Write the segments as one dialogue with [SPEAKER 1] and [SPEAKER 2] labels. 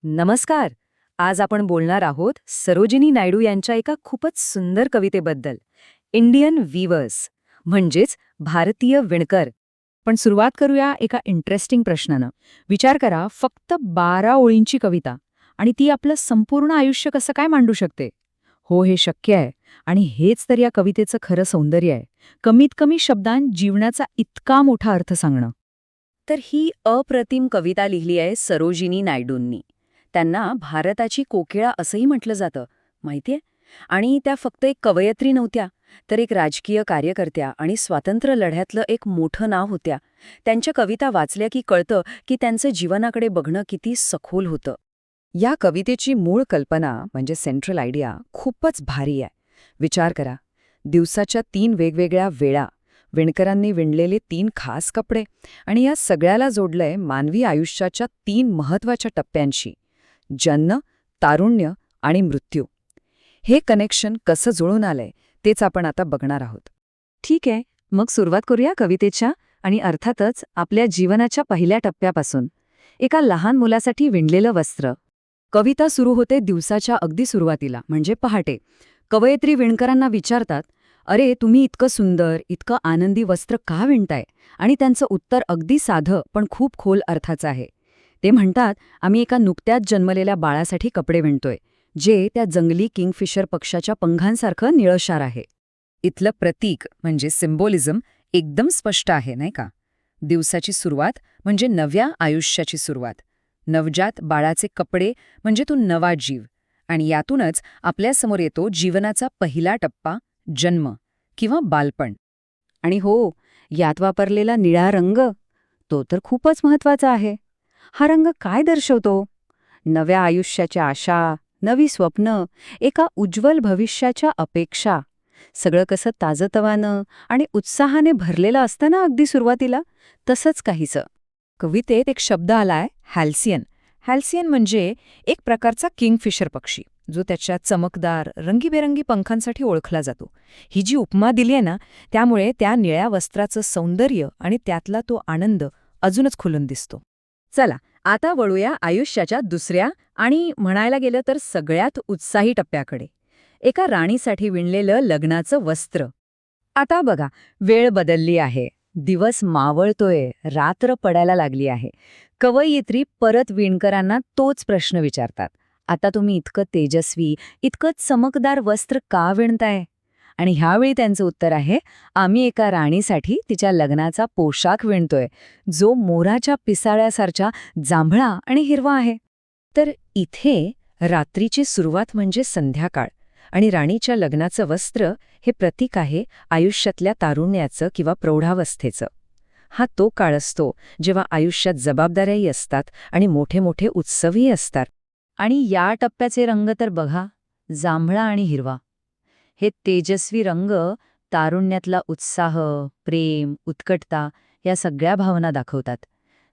[SPEAKER 1] नमस्कार. आज आपण बोलणार आहोत सरोजिनी नायडू यांच्या एका खूपच सुंदर कवितेबद्दल, इंडियन वीवर्स, म्हणजेच भारतीय विणकर. पण सुरुवात करूया एका इंटरेस्टिंग प्रश्नानं. विचार करा, फक्त 12 ओळींची कविता आणि ती आपलं संपूर्ण आयुष्य कसं काय मांडू शकते? हो, हे शक्य आहे. आणि हेच तर या कवितेचं खरं सौंदर्य आहे. कमीत कमी शब्दांत जीवनाचा इतका मोठा अर्थ सांगणं. तर ही अप्रतिम कविता लिहिली आहे सरोजिनी नायडूंनी. त्यांना भारताची कोकिळा असंही म्हटलं जातं, माहितीये? आणि त्या फक्त एक कवयित्री नव्हत्या, तर एक राजकीय कार्यकर्त्या आणि स्वातंत्र्य लढ्यातलं एक मोठं नाव होत्या. त्यांच्या कविता वाचल्या की कळतं की त्यांचं जीवनाकडे बघणं किती सखोल होतं. या कवितेची मूळ कल्पना म्हणजे सेंट्रल आयडिया खूपच भारी आहे. विचार करा, दिवसाच्या 3 वेगवेगळ्या वेळा, विणकरांनी विणलेले 3 खास कपडे आणि या सगळ्याला जोडलंय मानवी आयुष्याच्या 3 महत्वाच्या टप्प्यांशी: जन्म, तारुण्य आणि मृत्यू. हे कनेक्शन कसं जुळून आलंय तेच आपण आता बघणार आहोत. ठीक आहे, मग सुरुवात करूया कवितेच्या, आणि अर्थातच आपल्या जीवनाच्या पहिल्या टप्प्यापासून. एका लहान मुलासाठी विणलेलं वस्त्र. कविता सुरू होते दिवसाच्या अगदी सुरुवातीला, म्हणजे पहाटे. कवयित्री विणकरांना विचारतात, अरे, तुम्ही इतकं सुंदर, इतकं आनंदी वस्त्र का विणताय? आणि त्यांचं उत्तर अगदी साधं पण खूप खोल अर्थाचं आहे. ते म्हणतात, आम्ही एका नुकत्याच जन्मलेल्या बाळासाठी कपडे विणतोय, जे त्या जंगली किंगफिशर पक्षाच्या पंखांसारखं निळशार आहे. इथलं प्रतीक म्हणजे सिम्बॉलिझम एकदम स्पष्ट आहे, नाही का? दिवसाची सुरुवात म्हणजे नव्या आयुष्याची सुरुवात. नवजात बाळाचे कपडे म्हणजे तो नवा जीव. आणि यातूनच आपल्यासमोर येतो जीवनाचा पहिला टप्पा, जन्म किंवा बालपण. आणि हो, यात वापरलेला निळा रंग, तो तर खूपच महत्वाचा आहे. हा रंग काय दर्शवतो? नव्या आयुष्याच्या आशा, नवी स्वप्न, एका उज्ज्वल भविष्याच्या अपेक्षा. सगळं कसं ताजतवानं आणि उत्साहाने भरलेलं असतं ना अगदी सुरुवातीला, तसंच काहीसं. कवितेत एक शब्द आलाय, हॅल्सियन. हॅल्सियन म्हणजे एक प्रकारचा किंगफिशर पक्षी, जो त्याच्या चमकदार रंगीबेरंगी पंखांसाठी ओळखला जातो. ही जी उपमा दिली आहे ना, त्यामुळे त्या निळ्या वस्त्राचं सौंदर्य आणि त्यातला तो आनंद अजूनच खुलून दिसतो. चला, आता वळूया आयुष्याच्या दुसऱ्या आणि म्हणायला गेलं तर सगळ्यात उत्साही टप्प्याकडे. एका राणीसाठी विणलेलं लग्नाचं वस्त्र. आता बघा, वेळ बदलली आहे. दिवस मावळतोय, रात्र पडायला लागली आहे. कवयित्री परत विणकरांना तोच प्रश्न विचारतात. आता तुम्ही इतकं तेजस्वी, इतकं चमकदार वस्त्र का विणताय? आणि ह्यावेळी त्यांचं उत्तर आहे, आम्ही एका राणीसाठी तिच्या लग्नाचा पोशाख विणतोय, जो मोराच्या पिसाळ्यासारखा जांभळा आणि हिरवा आहे. तर इथे रात्रीची सुरुवात म्हणजे संध्याकाळ, आणि राणीच्या लग्नाचं वस्त्र हे प्रतीक आहे आयुष्यातल्या तारुण्याचं किंवा प्रौढावस्थेचं. हा तो काळ असतो जेव्हा आयुष्यात जबाबदाऱ्याही असतात आणि मोठे मोठे उत्सवही असतात. आणि या टप्प्याचे रंग तर बघा, जांभळा आणि हिरवा. हे तेजस्वी रंग तारुण्यातला उत्साह, प्रेम, उत्कटता या सगळ्या भावना दाखवतात.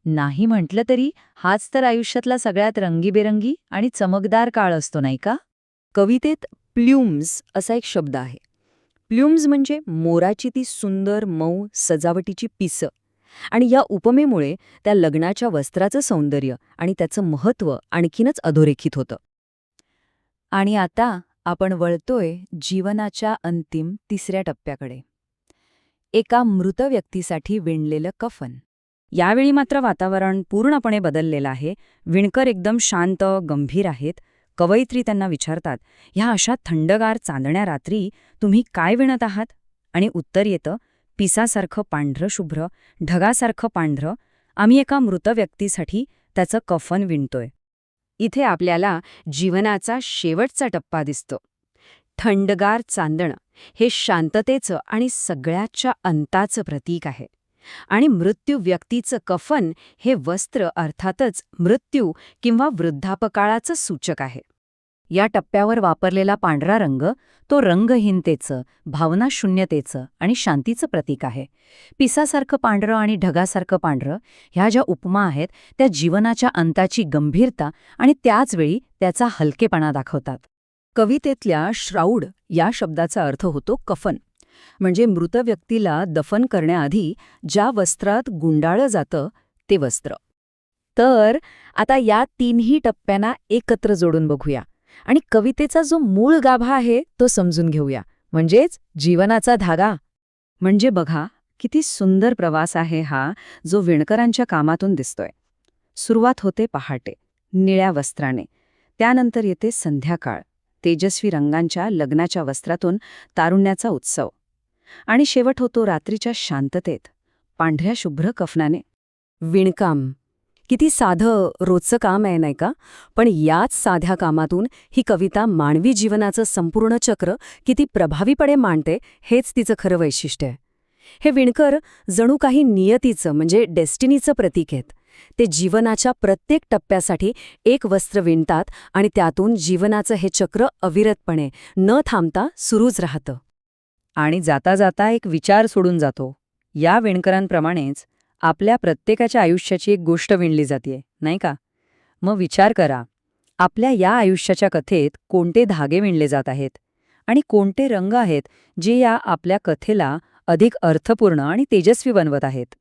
[SPEAKER 1] नाही म्हटलं तरी हाच तर आयुष्यातला सगळ्यात रंगीबेरंगी आणि चमकदार काळ असतो, नाही का? कवितेत प्ल्यूम्स असा एक शब्द आहे. प्ल्यूम्स म्हणजे मोराची ती सुंदर मऊ सजावटीची पिसं. आणि या उपमेमुळे त्या लग्नाच्या वस्त्राचं सौंदर्य आणि त्याचं महत्त्व आणखीनच अधोरेखित होतं. आणि आता आपण वळतोय जीवनाच्या अंतिम तिसऱ्या टप्प्याकडे. एका मृत व्यक्तीसाठी विणलेलं कफन. यावेळी मात्र वातावरण पूर्णपणे बदललेलं आहे. विणकर एकदम शांत, गंभीर आहेत. कवयित्री त्यांना विचारतात, ह्या अशा थंडगार चांदण्या रात्री तुम्ही काय विणत आहात? आणि उत्तर येतं, पिसासारखं पांढरं शुभ्र, ढगासारखं पांढरं, आम्ही एका मृत व्यक्तीसाठी त्याचं कफन विणतोय. इथे आपल्याला जीवनाचा शेवटचा टप्पा दिसतो. थंडगार चांदणं हे शांततेचं आणि सगळ्याच्या अंताचं प्रतीक आहे. आणि मृत्यू व्यक्तीचं कफन हे वस्त्र अर्थातच मृत्यू किंवा वृद्धापकाळाचं सूचक आहे. या टप्प्यावर वापरलेला पांढरा रंग तो रंगहीनतेचं, भावनाशून्यतेचं आणि शांतीचं प्रतीक आहे. पिसासारखं पांढरं आणि ढगासारखं पांढरं ह्या ज्या उपमा आहेत त्या जीवनाच्या अंताची गंभीरता आणि त्याचवेळी त्याचा हलकेपणा दाखवतात. कवितेतल्या श्राऊड या शब्दाचा अर्थ होतो कफन, म्हणजे मृत व्यक्तीला दफन करण्याआधी ज्या वस्त्रात गुंडाळलं जातं ते वस्त्र. तर आता या तिन्ही टप्प्यांना एकत्र जोडून बघूया आणि कवितेचा जो मूळ गाभा आहे तो समजून घेऊया, म्हणजेच जीवनाचा धागा. म्हणजे बघा, किती सुंदर प्रवास आहे हा, जो विणकरांच्या कामातून दिसतोय. सुरुवात होते पहाटे, निळ्या वस्त्राने. त्यानंतर येते संध्याकाळ, तेजस्वी रंगांच्या लग्नाच्या वस्त्रातून तारुण्याचा उत्सव. आणि शेवट होतो रात्रीच्या शांततेत, पांढऱ्या शुभ्र कफनाने. विणकाम किती साधं रोजचं काम आहे, नाही का? पण याच साध्या कामातून ही कविता मानवी जीवनाचं संपूर्ण चक्र किती प्रभावीपणे मांडते, हेच तिचं खरं वैशिष्ट्य आहे. हे विणकर जणू काही नियतीचं म्हणजे डेस्टिनीचं प्रतीक आहेत. ते जीवनाच्या प्रत्येक टप्प्यासाठी एक वस्त्र विणतात आणि त्यातून जीवनाचं हे चक्र अविरतपणे न थांबता सुरूच राहतं. आणि जाता जाता एक विचार सोडून जातो. या विणकरांप्रमाणेच आपल्या प्रत्येकाच्या आयुष्याची एक गोष्ट विणली जाते, नाही का? मग विचार करा, आपल्या या आयुष्याच्या कथेत कोणते धागे विणले जात आहेत आणि कोणते रंग आहेत जे या आपल्या कथेला अधिक अर्थपूर्ण आणि तेजस्वी बनवत आहेत.